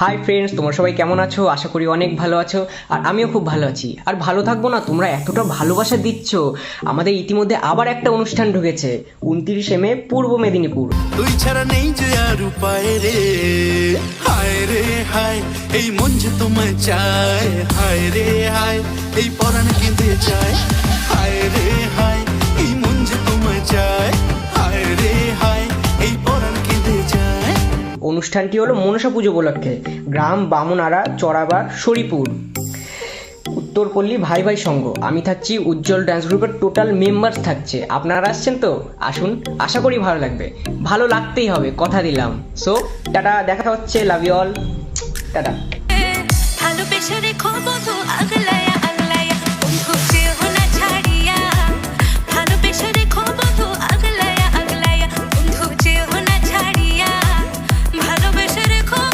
Hi friends, তোমরা সবাই কেমন আছো? আশা করি অনেক ভালো আছো। আর আমিও খুব ভালো আছি। আর ভালো থাকবো না? তোমরা এতটা ভালোবাসা দিচ্ছ। আমাদের ইতিমধ্যে আবার একটা অনুষ্ঠান ঢুকেছে 29শে মে, পূর্ব মেদিনীপুর। তুই ছাড়া নেই যে আর উপায় রে, হায় রে হায়, এই মন যে তোমায় চায়, হায় রে হায়, এই পরাণ কেঁদে যায়, হায় রে হায়, এই মন যে তোমায় চায়, হায় রে হায়, এই পরাণ কেঁদে যায়। অনুষ্ঠানটি হলো মনসা পুজো উপলক্ষে, গ্রাম বামুনারা, চড়াবার, শরীপুর, উত্তরপল্লী ভাই ভাই সংঘ। আমি থাকছি, উজ্জ্বল ডান্স গ্রুপের টোটাল মেম্বার্স থাকছে। আপনারা আসছেন তো? আসুন, আশা করি ভালো লাগবে। ভালো লাগতেই হবে, কথা দিলাম। সো টাটা, দেখা হচ্ছে। Love you all, tata. ভালোবেসে রেখো বন্ধু আগলায়